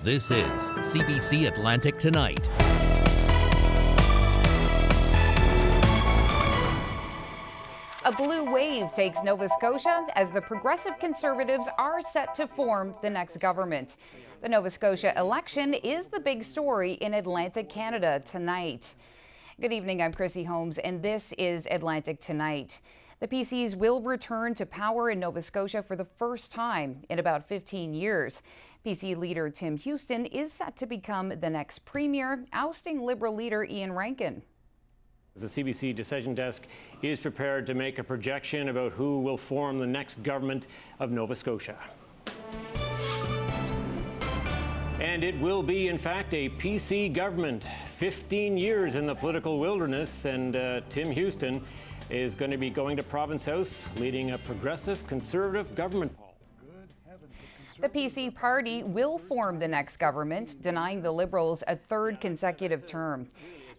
This is CBC Atlantic Tonight. A blue wave takes Nova Scotia as the Progressive Conservatives are set to form the next government. The Nova Scotia election is the big story in Atlantic Canada tonight. Good evening, I'm Chrissy Holmes, and this is Atlantic Tonight. The PCs will return to power in Nova Scotia for the first time in about 15 years. PC leader Tim Houston is set to become the next premier, ousting Liberal leader Iain Rankin. The CBC Decision Desk is prepared to make a projection about who will form the next government of Nova Scotia. And it will be, in fact, a PC government. 15 years in the political wilderness, and Tim Houston is going to be going to Province House, leading a progressive conservative government. The PC party will form the next government, denying the Liberals a third consecutive term.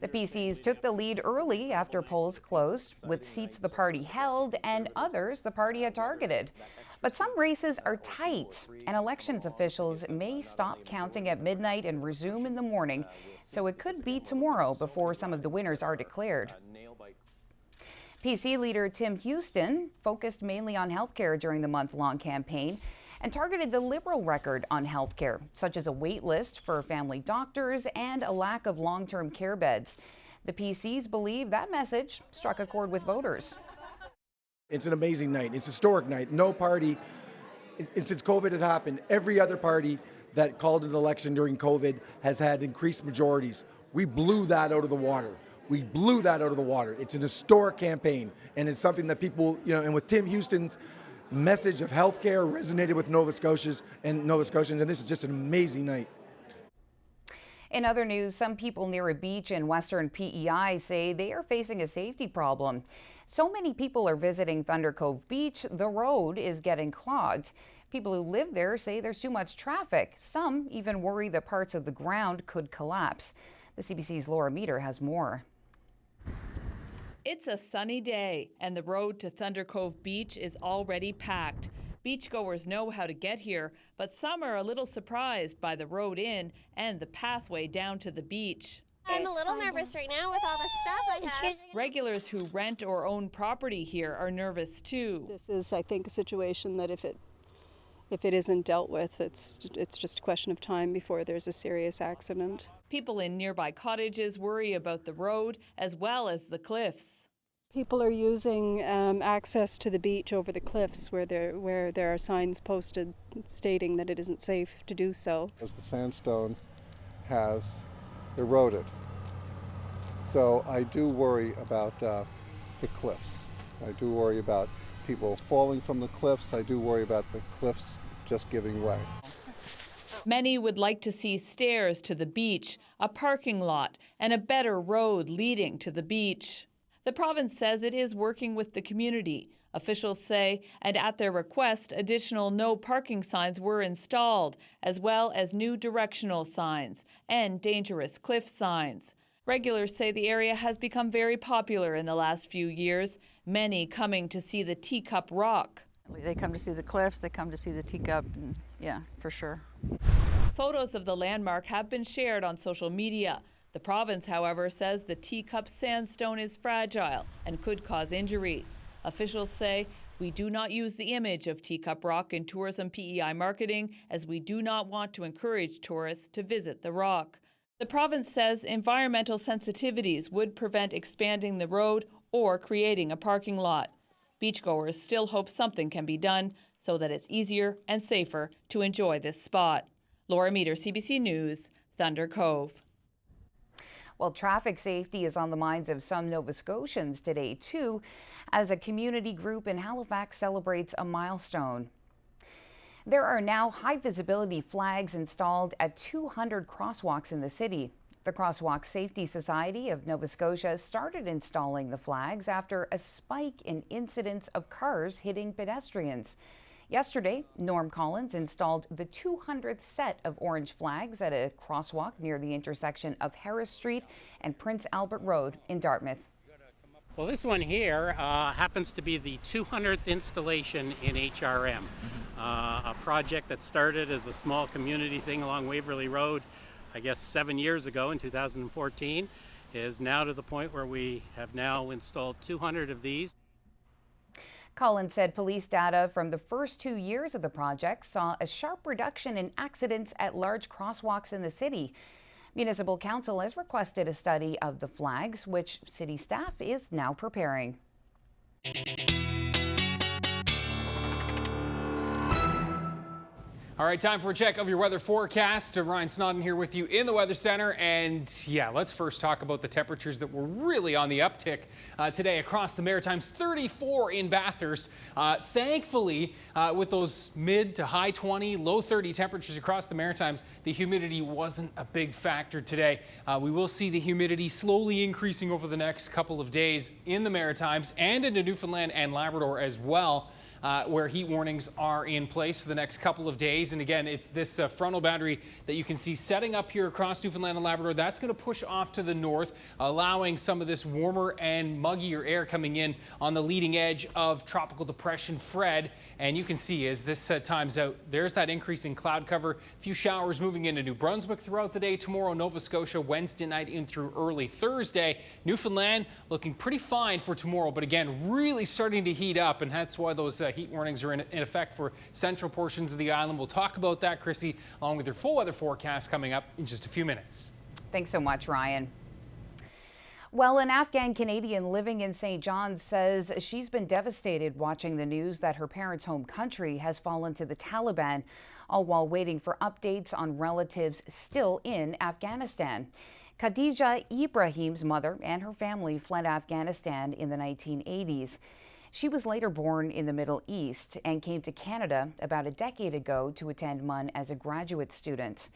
The PCs took the lead early after polls closed, with seats the party held and others the party had targeted. But some races are tight, and elections officials may stop counting at midnight and resume in the morning, so it could be tomorrow before some of the winners are declared. PC leader Tim Houston focused mainly on healthcare during the month-long campaign and targeted the Liberal record on healthcare, such as a wait list for family doctors and a lack of long-term care beds. The PCs believe that message struck a chord with voters. It's an amazing night. It's a historic night. No party, since COVID had happened, every other party that called an election during COVID has had increased majorities. We blew that out of the water. We blew that out of the water. It's an historic campaign, and it's something that people, and with Tim Houston's message of healthcare resonated with Nova Scotians, and this is just an amazing night. In other news, some people near a beach in western PEI say they are facing a safety problem. So many people are visiting Thunder Cove Beach, the road is getting clogged. People who live there say there's too much traffic. Some even worry that parts of the ground could collapse. The CBC's Laura Meter has more. It's a sunny day, and the road to Thunder Cove Beach is already packed. Beachgoers know how to get here, but some are a little surprised by the road in and the pathway down to the beach. I'm a little nervous right now with all the stuff I have. Regulars who rent or own property here are nervous too. This is, I think, a situation that if it isn't dealt with, it's just a question of time before there's a serious accident. People in nearby cottages worry about the road as well as the cliffs. People are using access to the beach over the cliffs where there are signs posted stating that it isn't safe to do so. As the sandstone has eroded. So I do worry about the cliffs. I do worry about people falling from the cliffs. I do worry about the cliffs just giving way. Many would like to see stairs to the beach, a parking lot, and a better road leading to the beach. The province says it is working with the community. Officials say, and at their request, additional no parking signs were installed, as well as new directional signs and dangerous cliff signs. Regulars say the area has become very popular in the last few years, many coming to see the Teacup Rock. They come to see the cliffs, they come to see the teacup, and yeah, for sure. Photos of the landmark have been shared on social media. The province, however, says the teacup sandstone is fragile and could cause injury. Officials say, we do not use the image of Teacup Rock in tourism PEI marketing, as we do not want to encourage tourists to visit the rock. The province says environmental sensitivities would prevent expanding the road or creating a parking lot. Beachgoers still hope something can be done so that it's easier and safer to enjoy this spot. Laura Meter, CBC News, Thunder Cove. Well, traffic safety is on the minds of some Nova Scotians today, too, as a community group in Halifax celebrates a milestone. There are now high visibility flags installed at 200 crosswalks in the city. The Crosswalk Safety Society of Nova Scotia started installing the flags after a spike in incidents of cars hitting pedestrians. Yesterday, Norm Collins installed the 200th set of orange flags at a crosswalk near the intersection of Harris Street and Prince Albert Road in Dartmouth. Well, this one here happens to be the 200th installation in HRM, a project that started as a small community thing along Waverly Road, I guess 7 years ago in 2014, is now to the point where we have now installed 200 of these. Collins said police data from the first 2 years of the project saw a sharp reduction in accidents at large crosswalks in the city. Municipal Council has requested a study of the flags, which city staff is now preparing. All right, time for a check of your weather forecast. Ryan Snodden here with you in the Weather Center. And yeah, let's first talk about the temperatures that were really on the uptick today across the Maritimes. 34 in Bathurst. Thankfully, with those mid to high 20, low 30 temperatures across the Maritimes, the humidity wasn't a big factor today. We will see the humidity slowly increasing over the next couple of days in the Maritimes and into Newfoundland and Labrador as well. Where heat warnings are in place for the next couple of days. And again, it's this frontal boundary that you can see setting up here across Newfoundland and Labrador. That's going to push off to the north, allowing some of this warmer and muggier air coming in on the leading edge of Tropical Depression Fred. And you can see as this times out, there's that increase in cloud cover. A few showers moving into New Brunswick throughout the day tomorrow, Nova Scotia, Wednesday night in through early Thursday. Newfoundland looking pretty fine for tomorrow, but again, really starting to heat up, and that's why those heat warnings are in effect for central portions of the island. We'll talk about that, Chrissy, along with your full weather forecast coming up in just a few minutes. Thanks so much, Ryan. Well, an Afghan Canadian living in St. John's says she's been devastated watching the news that her parents' home country has fallen to the Taliban, all while waiting for updates on relatives still in Afghanistan. Khadija Ibrahim's mother and her family fled Afghanistan in the 1980s. She was later born in the Middle East and came to Canada about a decade ago to attend MUN as a graduate student.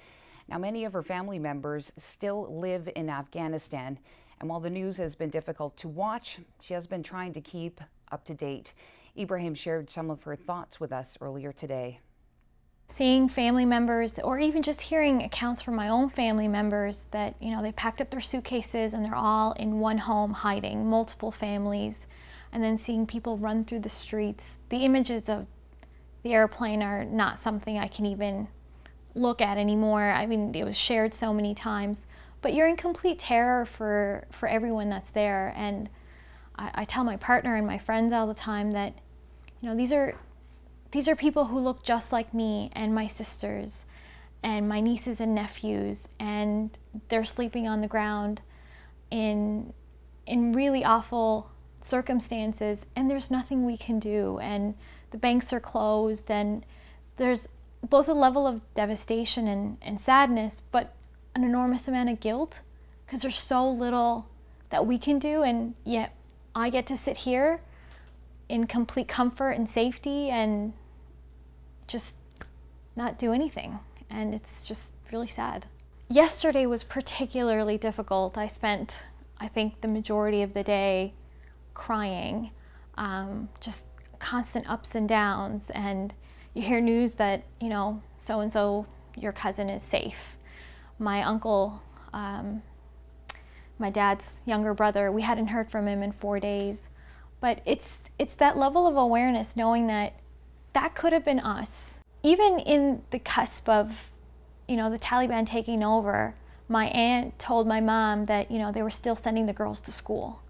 Now, many of her family members still live in Afghanistan, and while the news has been difficult to watch, she has been trying to keep up to date. Ibrahim shared some of her thoughts with us earlier today. Seeing family members, or even just hearing accounts from my own family members that, they packed up their suitcases and they're all in one home hiding, multiple families. And then seeing people run through the streets. The images of the airplane are not something I can even look at anymore. I mean, it was shared so many times. But you're in complete terror for everyone that's there. And I tell my partner and my friends all the time that, these are people who look just like me and my sisters and my nieces and nephews, and they're sleeping on the ground in really awful circumstances, and there's nothing we can do, and the banks are closed, and there's both a level of devastation and sadness, but an enormous amount of guilt because there's so little that we can do, and yet I get to sit here in complete comfort and safety and just not do anything, and it's just really sad. Yesterday was particularly difficult. I spent, I think, the majority of the day crying, just constant ups and downs, and you hear news that, so-and-so, your cousin is safe. My uncle, my dad's younger brother, we hadn't heard from him in 4 days, but it's that level of awareness, knowing that could have been us. Even in the cusp of, the Taliban taking over, my aunt told my mom that, they were still sending the girls to school.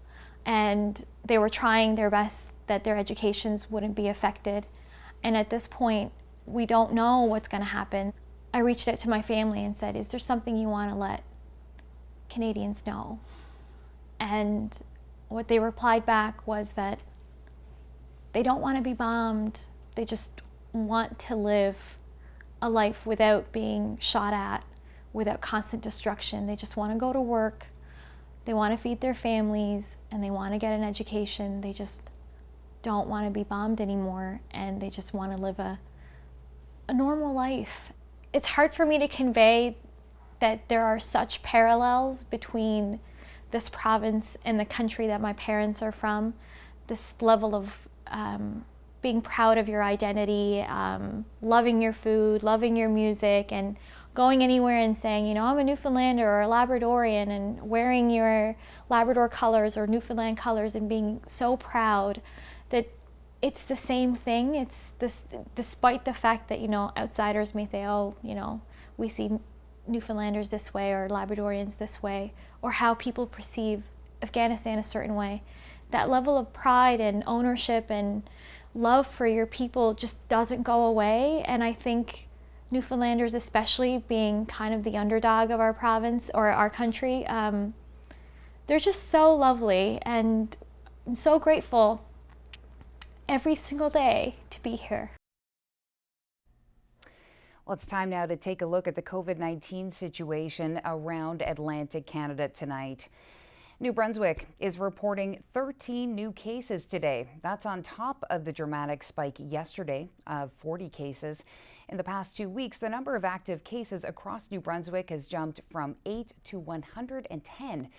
And they were trying their best that their educations wouldn't be affected. And at this point, we don't know what's going to happen. I reached out to my family and said, is there something you want to let Canadians know? And what they replied back was that they don't want to be bombed. They just want to live a life without being shot at, without constant destruction. They just want to go to work. They want to feed their families, and they want to get an education. They just don't want to be bombed anymore, and they just want to live a normal life. It's hard for me to convey that there are such parallels between this province and the country that my parents are from. This level of being proud of your identity, loving your food, loving your music, and going anywhere and saying, you know, I'm a Newfoundlander or a Labradorian, and wearing your Labrador colors or Newfoundland colors and being so proud that it's the same thing. It's this, despite the fact that, you know, outsiders may say, oh, you know, we see Newfoundlanders this way or Labradorians this way, or how people perceive Afghanistan a certain way. That level of pride and ownership and love for your people just doesn't go away. And I think Newfoundlanders, especially being kind of the underdog of our province or our country, they're just so lovely, and I'm so grateful every single day to be here. Well, it's time now to take a look at the COVID-19 situation around Atlantic Canada tonight. New Brunswick is reporting 13 new cases today. That's on top of the dramatic spike yesterday of 40 cases. In the past 2 weeks, the number of active cases across New Brunswick has jumped from 8 to 110.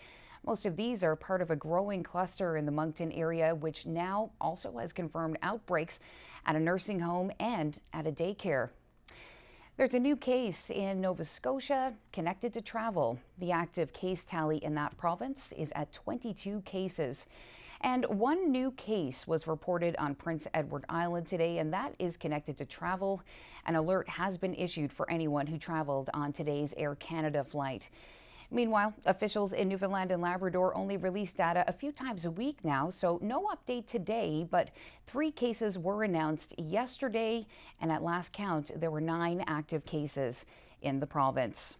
Most of these are part of a growing cluster in the Moncton area, which now also has confirmed outbreaks at a nursing home and at a daycare. There's a new case in Nova Scotia connected to travel. The active case tally in that province is at 22 cases. And one new case was reported on Prince Edward Island today, and that is connected to travel. An alert has been issued for anyone who traveled on today's Air Canada flight. Meanwhile, officials in Newfoundland and Labrador only release data a few times a week now, so no update today, but 3 cases were announced yesterday, and at last count, there were 9 active cases in the province.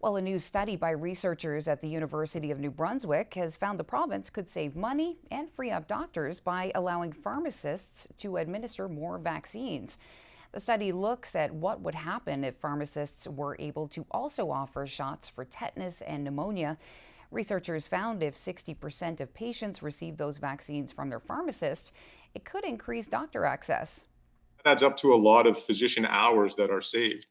Well, a new study by researchers at the University of New Brunswick has found the province could save money and free up doctors by allowing pharmacists to administer more vaccines. The study looks at what would happen if pharmacists were able to also offer shots for tetanus and pneumonia. Researchers found if 60% of patients receive those vaccines from their pharmacist, it could increase doctor access. That adds up to a lot of physician hours that are saved.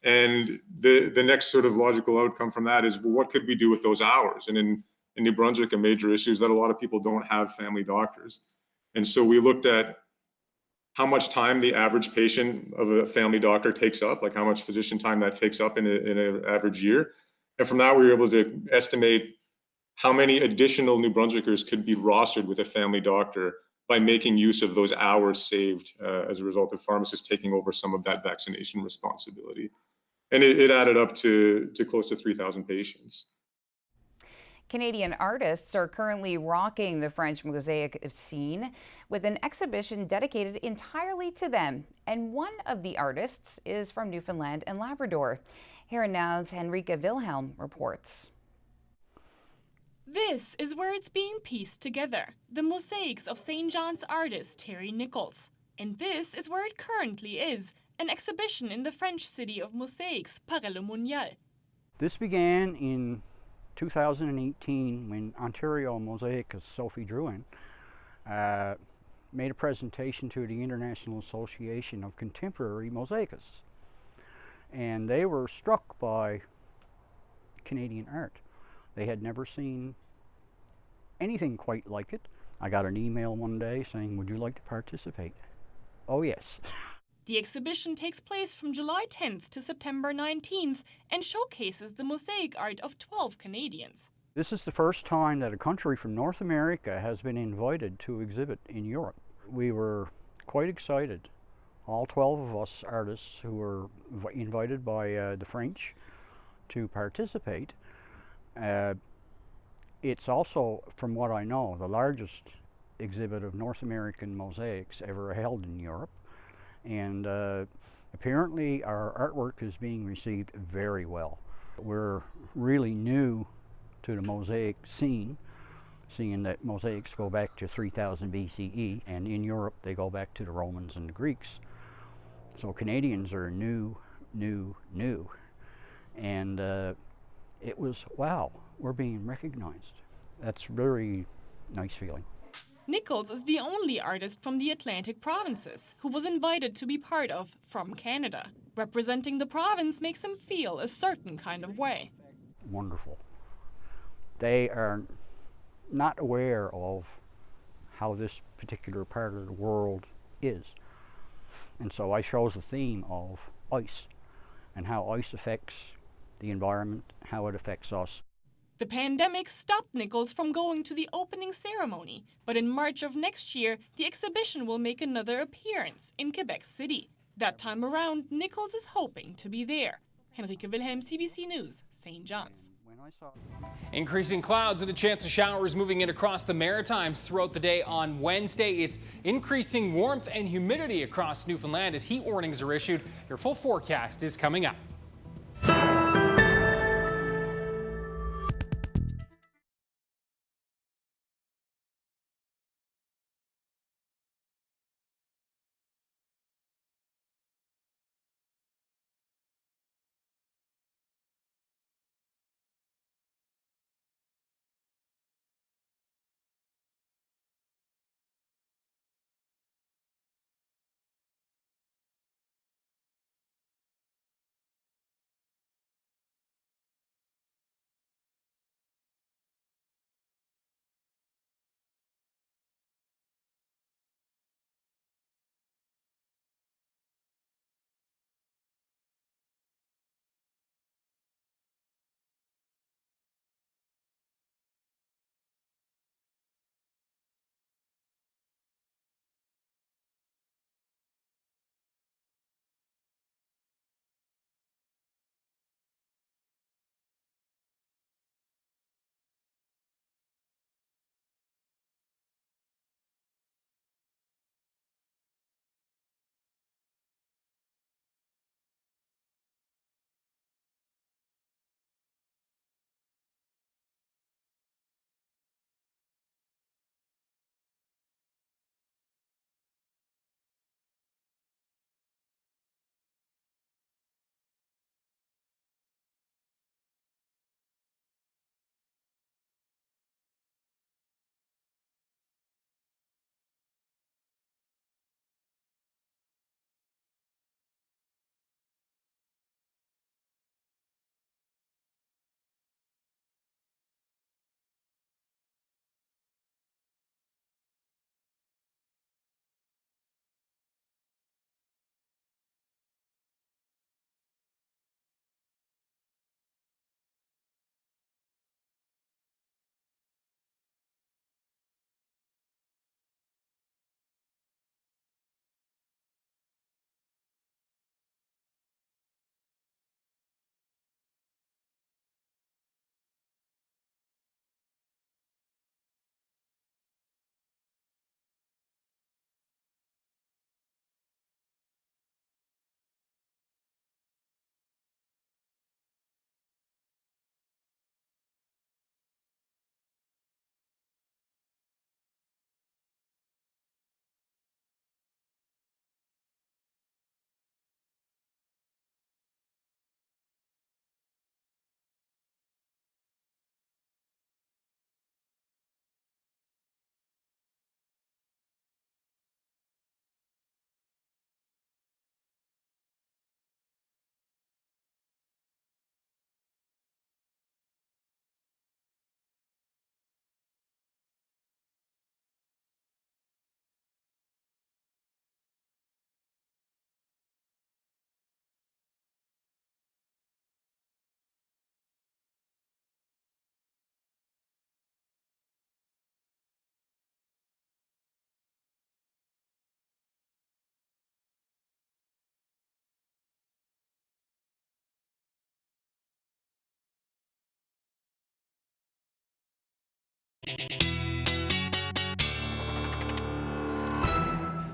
And the next sort of logical outcome from that is, well, what could we do with those hours? And in New Brunswick, a major issue is that a lot of people don't have family doctors. And so we looked at how much time the average patient of a family doctor takes up, like how much physician time that takes up in an average year. And from that, we were able to estimate how many additional New Brunswickers could be rostered with a family doctor by making use of those hours saved as a result of pharmacists taking over some of that vaccination responsibility. And it added up to close to 3,000 patients. Canadian artists are currently rocking the French mosaic scene with an exhibition dedicated entirely to them. And one of the artists is from Newfoundland and Labrador. Here and Now's Henrika Wilhelm reports. This is where it's being pieced together, the mosaics of St. John's artist Terry Nichols. And this is where it currently is, an exhibition in the French city of mosaics, Paray-le-Monial. This began in 2018 when Ontario mosaicist Sophie Drouin made a presentation to the International Association of Contemporary Mosaicists. And they were struck by Canadian art. They had never seen anything quite like it. I got an email one day saying, "Would you like to participate?" Oh yes. The exhibition takes place from July 10th to September 19th and showcases the mosaic art of 12 Canadians. This is the first time that a country from North America has been invited to exhibit in Europe. We were quite excited. All 12 of us artists who were invited by the French to participate. It's also, from what I know, the largest exhibit of North American mosaics ever held in Europe. And apparently our artwork is being received very well. We're really new to the mosaic scene, seeing that mosaics go back to 3000 BCE, and in Europe they go back to the Romans and the Greeks. So Canadians are new. And it was, wow, we're being recognized. That's a very nice feeling. Nichols is the only artist from the Atlantic provinces who was invited to be part of From Canada. Representing the province makes him feel a certain kind of way. Wonderful. They are not aware of how this particular part of the world is. And so I chose the theme of ice. and how ice affects the environment, how it affects us. The pandemic stopped Nichols from going to the opening ceremony, but in March of next year, the exhibition will make another appearance in Quebec City. That time around, Nichols is hoping to be there. Henrike Wilhelm, CBC News, St. John's. Increasing clouds and a chance of showers moving in across the Maritimes throughout the day on Wednesday. It's increasing warmth and humidity across Newfoundland as heat warnings are issued. Your full forecast is coming up.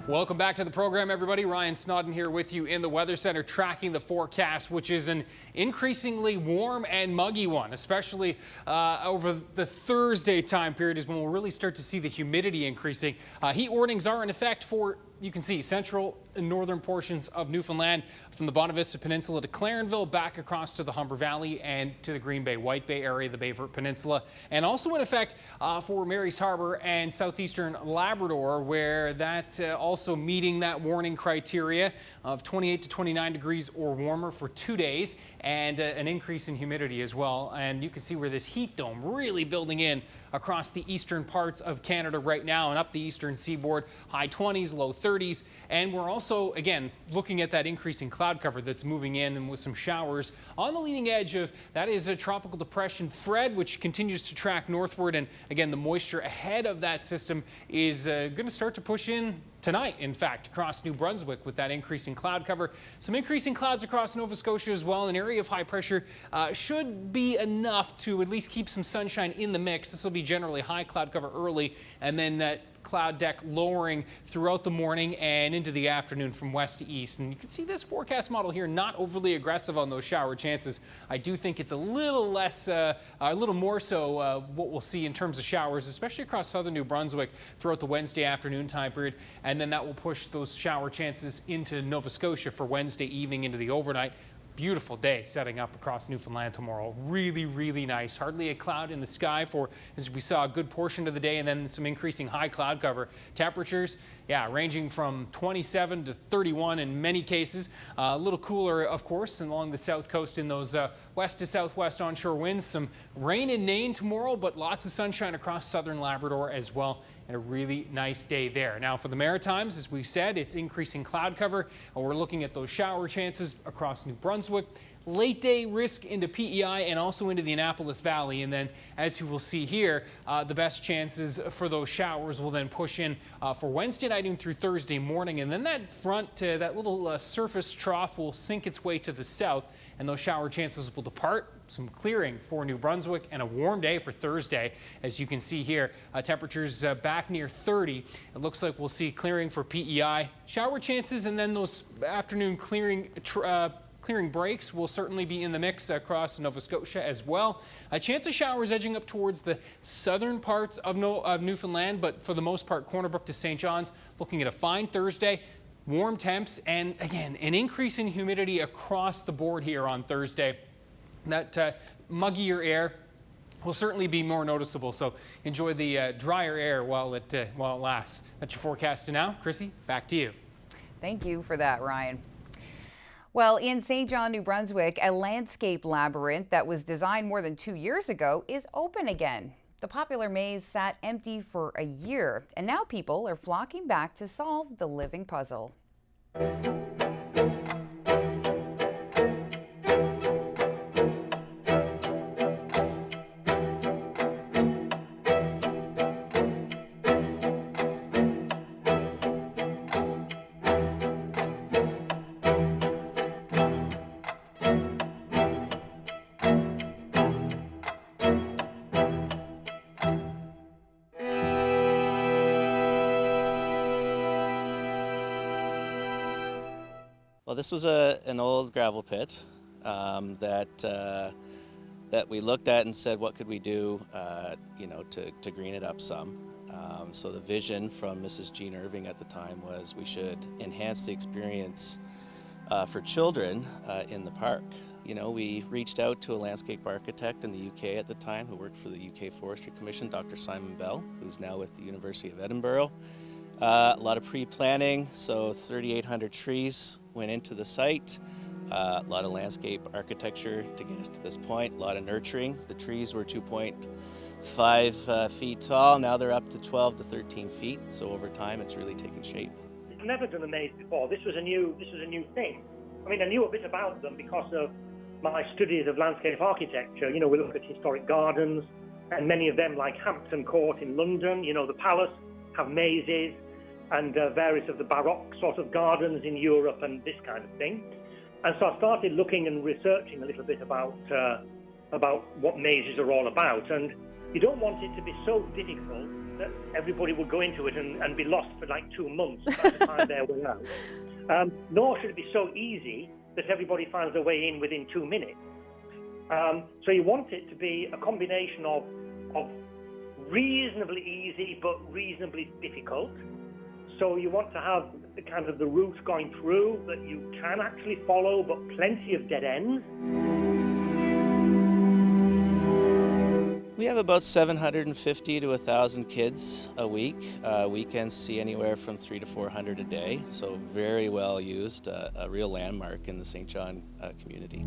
Welcome back to the program, everybody. Ryan Snodden here with you in the Weather Center, tracking the forecast, which is an increasingly warm and muggy one, especially over the Thursday time period is when we'll really start to see the humidity increasing. Heat warnings are in effect for, you can see, central and northern portions of Newfoundland, from the Bonavista Peninsula to Clarenville, back across to the Humber Valley and to the Green Bay, White Bay area, the Bayfort Peninsula, and also in effect for Mary's Harbor and southeastern Labrador, where that also meeting that warning criteria of 28 to 29 degrees or warmer for 2 days, and an increase in humidity as well. And you can see where this heat dome really building in across the eastern parts of Canada right now and up the eastern seaboard. High 20s, low 30s. 30s. And we're also, again, looking at that increasing cloud cover that's moving in and with some showers on the leading edge of that is a tropical depression Fred, which continues to track northward. And again, the moisture ahead of that system is going to start to push in tonight, in fact, across New Brunswick with that increasing cloud cover. Some increasing clouds across Nova Scotia as well. An area of high pressure should be enough to at least keep some sunshine in the mix. This will be generally high cloud cover early, and then that cloud deck lowering throughout the morning and into the afternoon from west to east. And you can see this forecast model here not overly aggressive on those shower chances. I do think it's a little less, a little more so what we'll see in terms of showers, especially across southern New Brunswick throughout the Wednesday afternoon time period. And then that will push those shower chances into Nova Scotia for Wednesday evening into the overnight. Beautiful day setting up across Newfoundland tomorrow. Really, really nice. Hardly a cloud in the sky for, as we saw, a good portion of the day, and then some increasing high cloud cover. Temperatures, yeah, ranging from 27 to 31 in many cases. A little cooler, of course, along the south coast in those west to southwest onshore winds. Some rain in Nain tomorrow, but lots of sunshine across southern Labrador as well. And a really nice day there. Now for the Maritimes, as we said, it's increasing cloud cover. And we're looking at those shower chances across New Brunswick. Late day risk into PEI and also into the Annapolis Valley. And then, as you will see here, the best chances for those showers will then push in for Wednesday night and through Thursday morning. And then that front, that little surface trough will sink its way to the south, and those shower chances will depart. Some clearing for New Brunswick and a warm day for Thursday. As you can see here, temperatures back near 30. It looks like we'll see clearing for PEI. Shower chances and then those afternoon clearing breaks will certainly be in the mix across Nova Scotia as well. A chance of showers edging up towards the southern parts of Newfoundland, but for the most part, Corner Brook to St. John's, looking at a fine Thursday. Warm temps and, again, an increase in humidity across the board here on Thursday. That muggier air will certainly be more noticeable, so enjoy the drier air while it lasts. That's your forecast now. Chrissy, back to you. Thank you for that, Ryan. Well, in St. John, New Brunswick, a landscape labyrinth that was designed more than 2 years ago is open again. The popular maze sat empty for a year, and now people are flocking back to solve the living puzzle. Well, this was an old gravel pit that we looked at and said, what could we do, to green it up some. So the vision from Mrs. Jean Irving at the time was we should enhance the experience for children in the park. You know, we reached out to a landscape architect in the UK at the time who worked for the UK Forestry Commission, Dr. Simon Bell, who's now with the University of Edinburgh. A lot of pre-planning, so 3,800 trees went into the site. A lot of landscape architecture to get us to this point, a lot of nurturing. The trees were 2.5 feet tall, now they're up to 12 to 13 feet, so over time it's really taken shape. I've never done a maze before. This was a new thing. I mean, I knew a bit about them because of my studies of landscape architecture. You know, we look at historic gardens, and many of them, like Hampton Court in London, you know, the Palace, have mazes, and various of the Baroque sort of gardens in Europe and this kind of thing. And so I started looking and researching a little bit about what mazes are all about. And you don't want it to be so difficult that everybody will go into it and be lost for like 2 months by the time they're way out. Nor should it be so easy that everybody finds their way in within 2 minutes. So you want it to be a combination of reasonably easy but reasonably difficult. So you want to have the kind of the route going through that you can actually follow, but plenty of dead ends. We have about 750 to 1,000 kids a week. Weekends see anywhere from 300 to 400 a day, so very well used, a real landmark in the St. John community.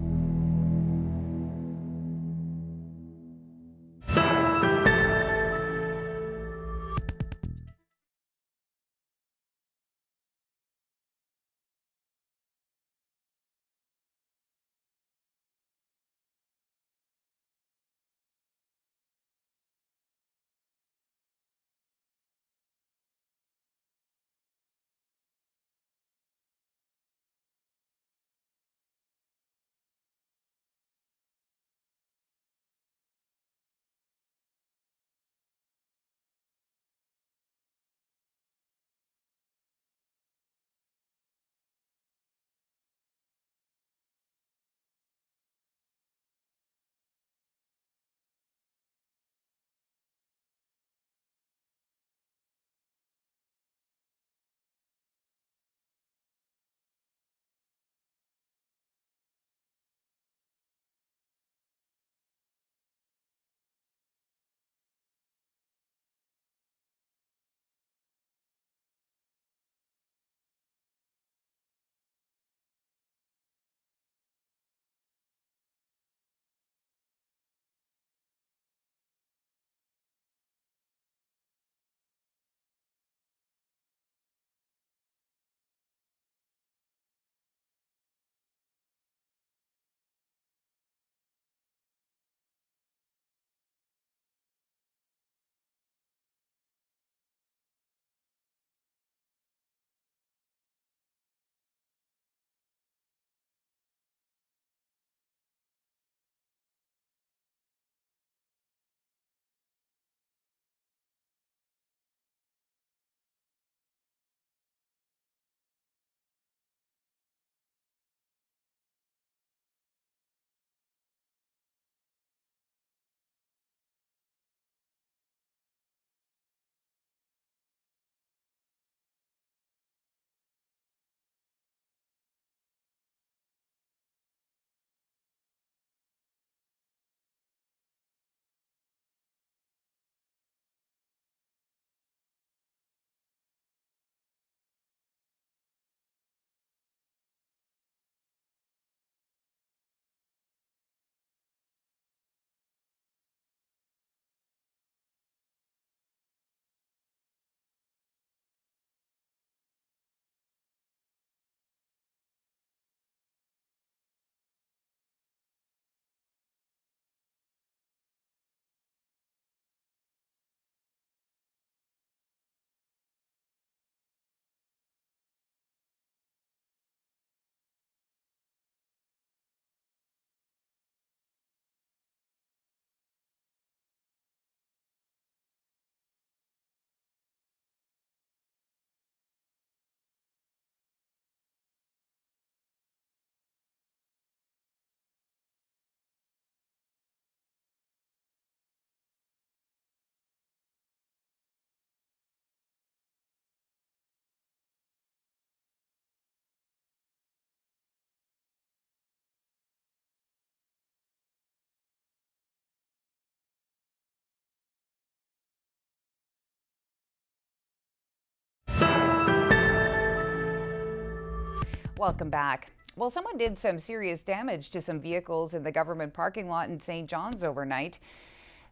Welcome back. Well, someone did some serious damage to some vehicles in the government parking lot in St. John's overnight.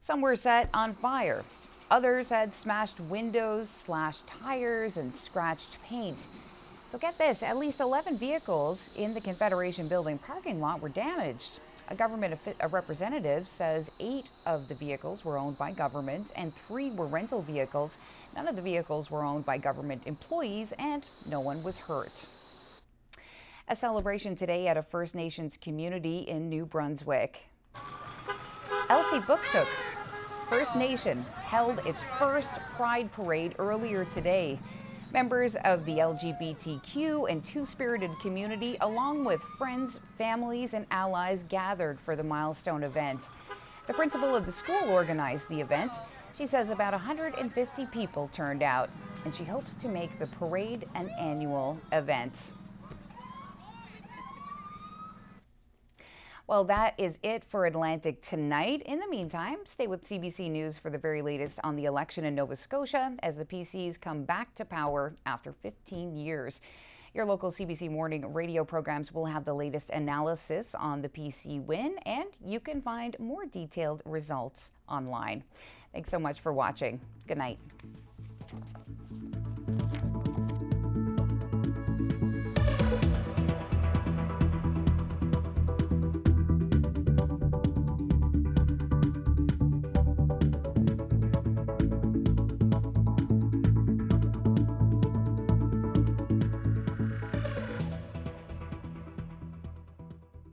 Some were set on fire. Others had smashed windows, slashed tires, and scratched paint. So get this, at least 11 vehicles in the Confederation Building parking lot were damaged. A government representative says 8 of the vehicles were owned by government and 3 were rental vehicles. None of the vehicles were owned by government employees and no one was hurt. A celebration today at a First Nations community in New Brunswick. Elsie Booktook First Nation held its first Pride Parade earlier today. Members of the LGBTQ and Two-Spirited community, along with friends, families, and allies, gathered for the milestone event. The principal of the school organized the event. She says about 150 people turned out, and she hopes to make the parade an annual event. Well, that is it for Atlantic tonight. In the meantime, stay with CBC News for the very latest on the election in Nova Scotia as the PCs come back to power after 15 years. Your local CBC morning radio programs will have the latest analysis on the PC win, and you can find more detailed results online. Thanks so much for watching. Good night.